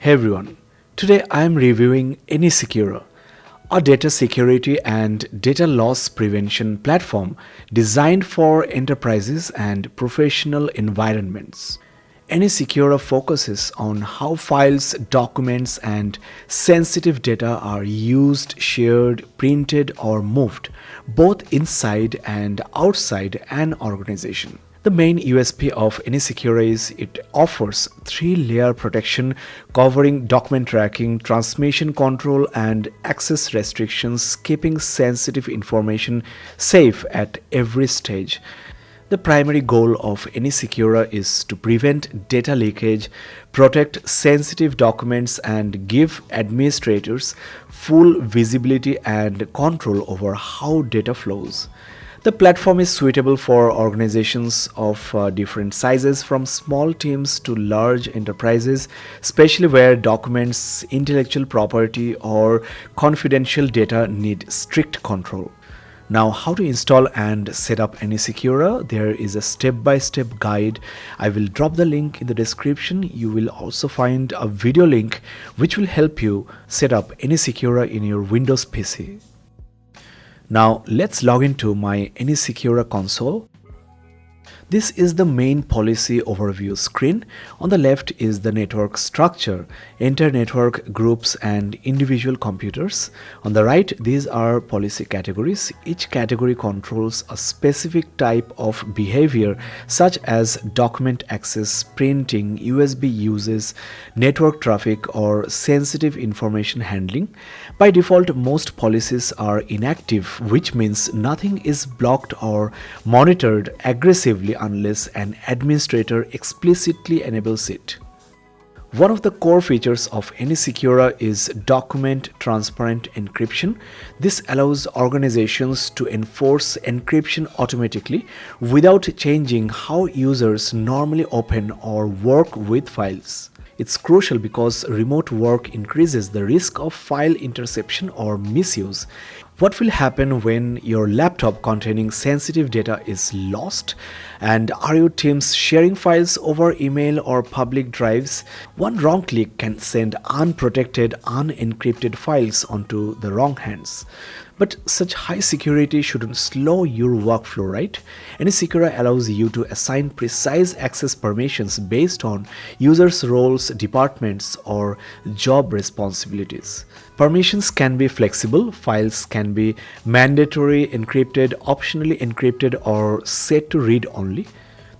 Hey everyone, today I am reviewing AnySecura, a data security and data loss prevention platform designed for enterprises and professional environments. AnySecura focuses on how files, documents, and sensitive data are used, shared, printed, or moved, both inside and outside an organization. The main USP of AnySecura is it offers three-layer protection covering document tracking, transmission control, and access restrictions, keeping sensitive information safe at every stage. The primary goal of AnySecura is to prevent data leakage, protect sensitive documents, and give administrators full visibility and control over how data flows. The platform is suitable for organizations of different sizes, from small teams to large enterprises, especially where documents, intellectual property, or confidential data need strict control. Now, how to install and set up AnySecura? There is a step-by-step guide. I will drop the link in the description. You will also find a video link which will help you set up AnySecura in your Windows PC. Now let's log into my AnySecura console. This is the main policy overview screen. On the left is the network structure, enter network groups and individual computers. On the right, these are policy categories. Each category controls a specific type of behavior such as document access, printing, USB uses, network traffic, or sensitive information handling. By default, most policies are inactive, which means nothing is blocked or monitored aggressively unless an administrator explicitly enables it. One of the core features of AnySecura is document transparent encryption. This allows organizations to enforce encryption automatically without changing how users normally open or work with files. It's crucial because remote work increases the risk of file interception or misuse. What will happen when your laptop containing sensitive data is lost? And are your teams sharing files over email or public drives? One wrong click can send unprotected, unencrypted files onto the wrong hands. But such high security shouldn't slow your workflow, right? AnySecura allows you to assign precise access permissions based on users' roles, departments, or job responsibilities. Permissions can be flexible, files can be mandatory encrypted, optionally encrypted, or set to read only.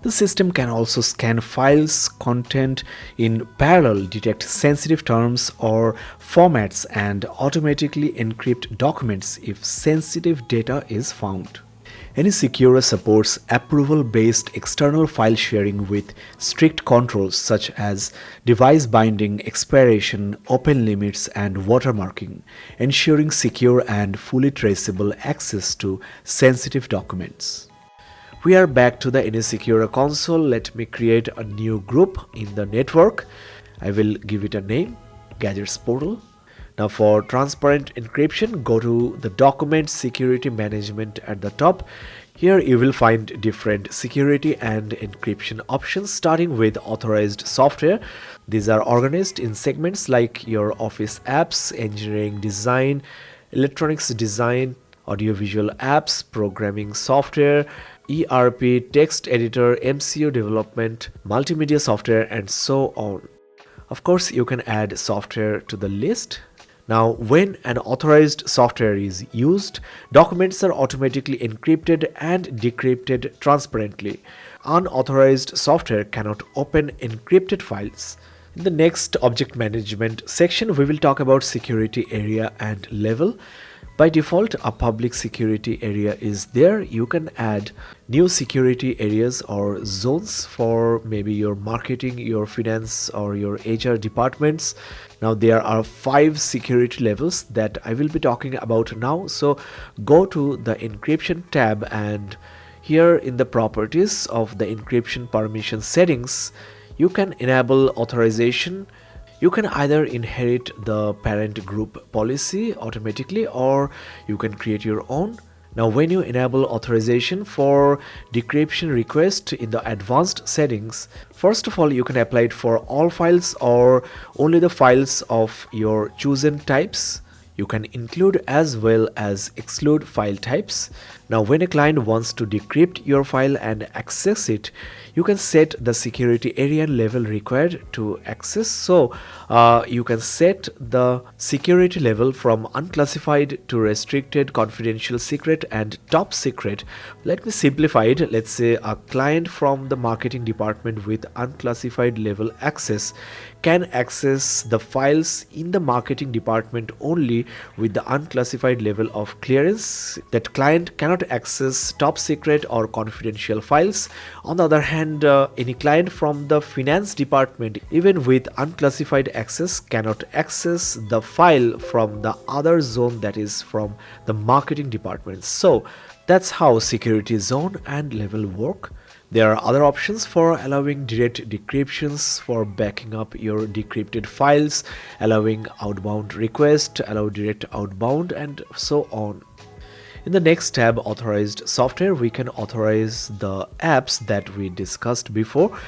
The system can also scan files content in parallel, detect sensitive terms or formats, and automatically encrypt documents if sensitive data is found. AnySecura supports approval-based external file sharing with strict controls such as device binding, expiration, open limits, and watermarking, ensuring secure and fully traceable access to sensitive documents. We are back to the AnySecura console. Let me create a new group in the network. I will give it a name, Gadgets Portal. Now for transparent encryption, go to the document security management at the top. Here you will find different security and encryption options, starting with authorized software. These are organized in segments like your office apps, engineering design, electronics design, audiovisual apps, programming software, ERP, text editor, MCU development, multimedia software, and so on. Of course, you can add software to the list. Now, when an authorized software is used, documents are automatically encrypted and decrypted transparently. Unauthorized software cannot open encrypted files. In the next object management section, we will talk about security area and level. By default, a public security area is there. You can add new security areas or zones for maybe your marketing, your finance, or your HR departments. Now there are 5 security levels that I will be talking about now. So go to the encryption tab, and here in the properties of the encryption permission settings, you can enable authorization. You can either inherit the parent group policy automatically, or you can create your own. Now, when you enable authorization for decryption request in the advanced settings, first of all, you can apply it for all files or only the files of your chosen types. You can include as well as exclude file types. Now, when a client wants to decrypt your file and access it, you can set the security area and level required to access. So you can set the security level from unclassified to restricted, confidential, secret, and top secret. Let me simplify it. Let's say a client from the marketing department with unclassified level access can access the files in the marketing department only with the unclassified level of clearance. That client cannot access top secret or confidential files. On the other hand, any client from the finance department, even with unclassified access, cannot access the file from the other zone, that is from the marketing department. So that's how security zone and level work. There are other options for allowing direct decryptions, for backing up your decrypted files, allowing outbound request, allow direct outbound, and so on. In the next tab, authorized software, we can authorize the apps that we discussed before.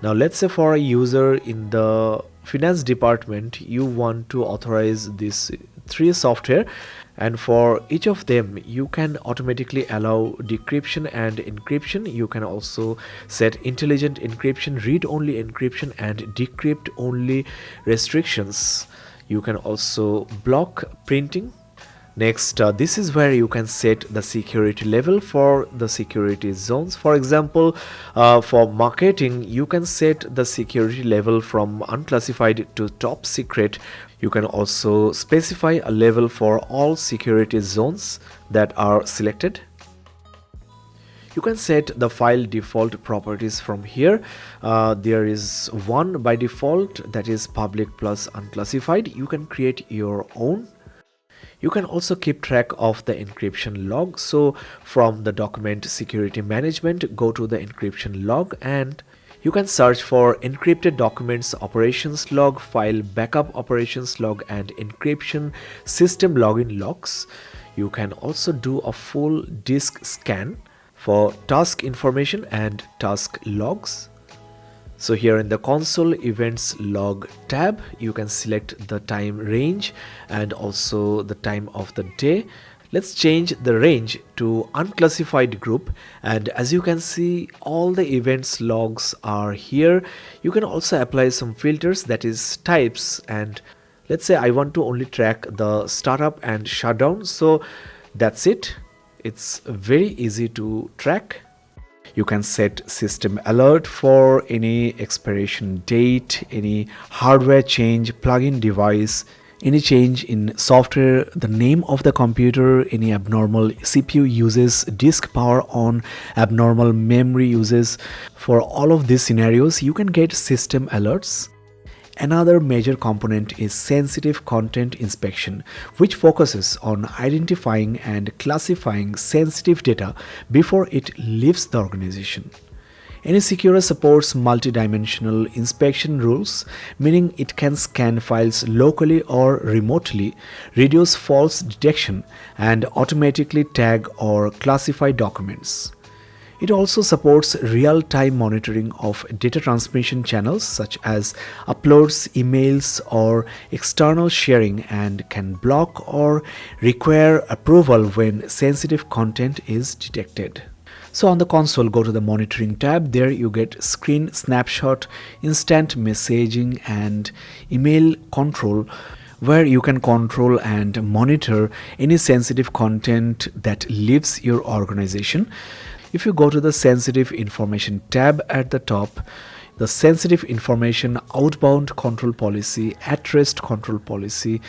Now let's say for a user in the finance department, you want to authorize these three software, and for each of them you can automatically allow decryption and encryption. You can also set intelligent encryption, read only encryption, and decrypt only restrictions. You can also block printing. Next, this is where you can set the security level for the security zones. For example, for marketing, you can set the security level from unclassified to top secret. You can also specify a level for all security zones that are selected. You can set the file default properties from here. There is one by default, that is public plus unclassified. You can create your own. You can also keep track of the encryption log. So from the document security management, go to the encryption log and you can search for encrypted documents operations log, file backup operations log, and encryption system login logs. You can also do a full disk scan for task information and task logs. So here in the console events log tab, you can select the time range and also the time of the day. Let's change the range to unclassified group, and as you can see, all the events logs are here. You can also apply some filters, that is types, and let's say I want to only track the startup and shutdown. So that's it. It's very easy to track. You can set system alert for any expiration date, any hardware change, plugin device, any change in software, the name of the computer, any abnormal CPU uses, disk power on, abnormal memory uses. For all of these scenarios, you can get system alerts. Another major component is sensitive content inspection, which focuses on identifying and classifying sensitive data before it leaves the organization. AnySecura supports multi-dimensional inspection rules, meaning it can scan files locally or remotely, reduce false detection, and automatically tag or classify documents. It also supports real-time monitoring of data transmission channels such as uploads, emails, or external sharing, and can block or require approval when sensitive content is detected. So on the console, go to the monitoring tab. There you get screen snapshot, instant messaging, and email control, where you can control and monitor any sensitive content that leaves your organization. If you go to the sensitive information tab at the top, the sensitive information outbound control policy, at-rest control policy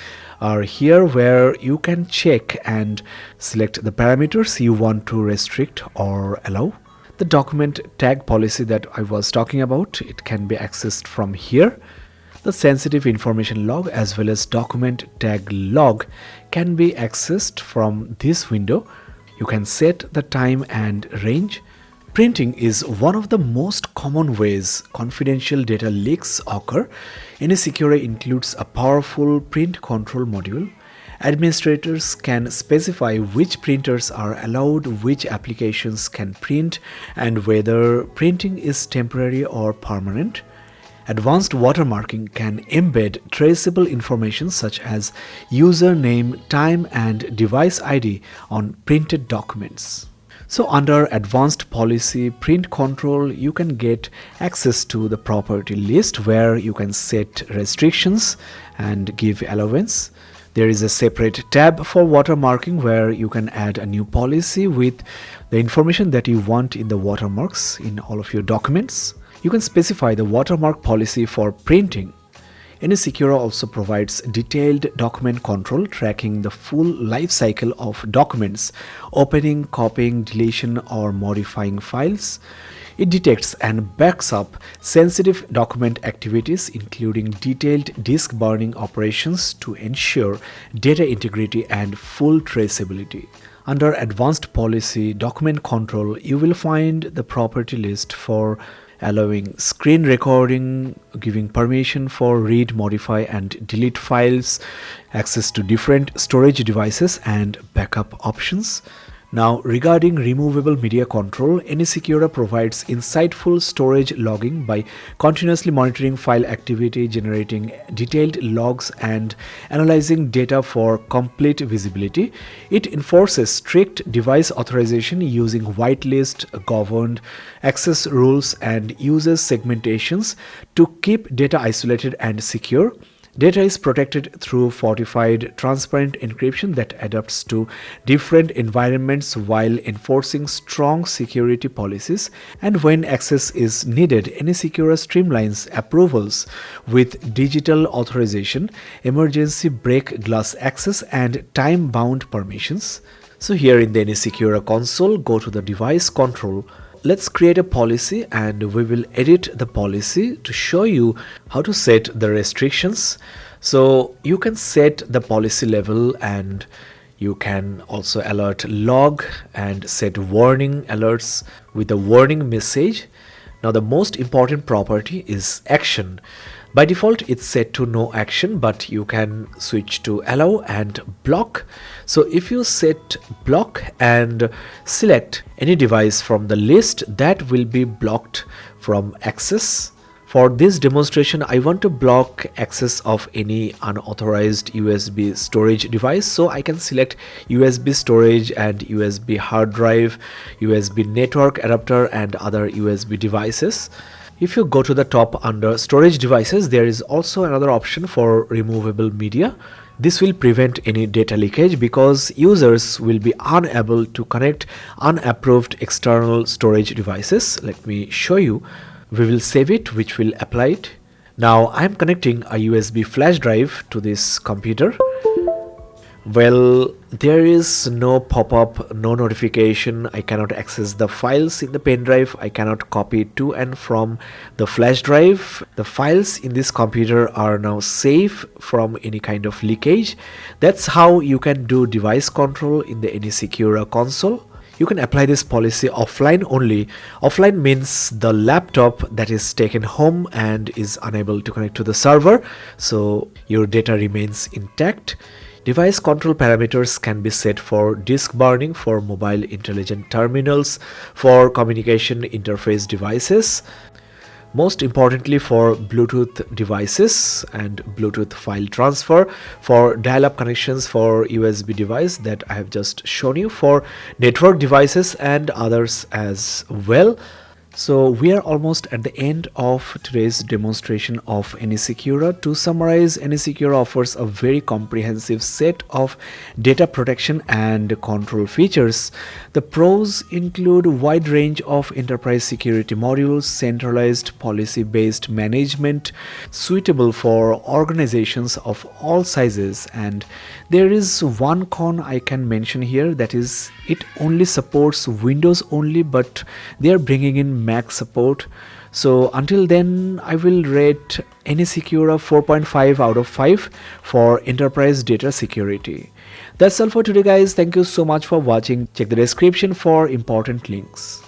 are here, where you can check and select the parameters you want to restrict or allow. The document tag policy that I was talking about, it can be accessed from here. The sensitive information log as well as document tag log can be accessed from this window. You can set the time and range. Printing is one of the most common ways confidential data leaks occur. AnySecura includes a powerful print control module, Administrators can specify which printers are allowed, which applications can print, and whether printing is temporary or permanent. Advanced watermarking can embed traceable information such as username, time, and device ID on printed documents. So under advanced policy print control, you can get access to the property list where you can set restrictions and give allowance. There is a separate tab for watermarking where you can add a new policy with the information that you want in the watermarks in all of your documents. You can specify the watermark policy for printing. AnySecura also provides detailed document control, tracking the full life cycle of documents, opening, copying, deletion, or modifying files. It detects and backs up sensitive document activities, including detailed disk burning operations to ensure data integrity and full traceability. Under Advanced Policy Document Control, you will find the property list for allowing screen recording, giving permission for read, modify, and delete files, access to different storage devices, and backup options. Now, regarding removable media control, AnySecura provides insightful storage logging by continuously monitoring file activity, generating detailed logs, and analyzing data for complete visibility. It enforces strict device authorization using whitelist, governed access rules, and uses segmentations to keep data isolated and secure. Data is protected through fortified transparent encryption that adapts to different environments while enforcing strong security policies. And when access is needed, AnySecura streamlines approvals with digital authorization, emergency break glass access, and time-bound permissions. So here in the AnySecura console, go to the device control. Let's create a policy and we will edit the policy to show you how to set the restrictions. So you can set the policy level and you can also alert log and set warning alerts with a warning message. Now the most important property is action. By default, it's set to no action, but you can switch to allow and block. So if you set block and select any device from the list, that will be blocked from access. For this demonstration, I want to block access of any unauthorized USB storage device. So I can select USB storage and USB hard drive, USB network adapter, and other USB devices. If you go to the top under storage devices, there is also another option for removable media. This will prevent any data leakage because users will be unable to connect unapproved external storage devices. Let me show you. We will save it, which will apply it. Now I am connecting a USB flash drive to this computer. Well, there is no pop-up, no notification. I cannot access the files in the pen drive. I cannot copy to and from the flash drive. The files in this computer are now safe from any kind of leakage. That's how you can do device control in the AnySecura console. You can apply this policy offline only. Offline means the laptop that is taken home and is unable to connect to the server, so your data remains intact. Device control parameters can be set for disk burning, for mobile intelligent terminals, for communication interface devices, most importantly for Bluetooth devices and Bluetooth file transfer, for dial-up connections for USB device that I have just shown you, for network devices and others as well. So we are almost at the end of today's demonstration of AnySecura. To summarize, AnySecura offers a very comprehensive set of data protection and control features. The pros include a wide range of enterprise security modules, centralized policy-based management suitable for organizations of all sizes, and there is one con I can mention here, that is it only supports Windows only, but they are bringing in Mac support. So until then, I will rate AnySecura 4.5 out of 5 for enterprise data security. That's all for today, guys. Thank you so much for watching. Check the description for important links.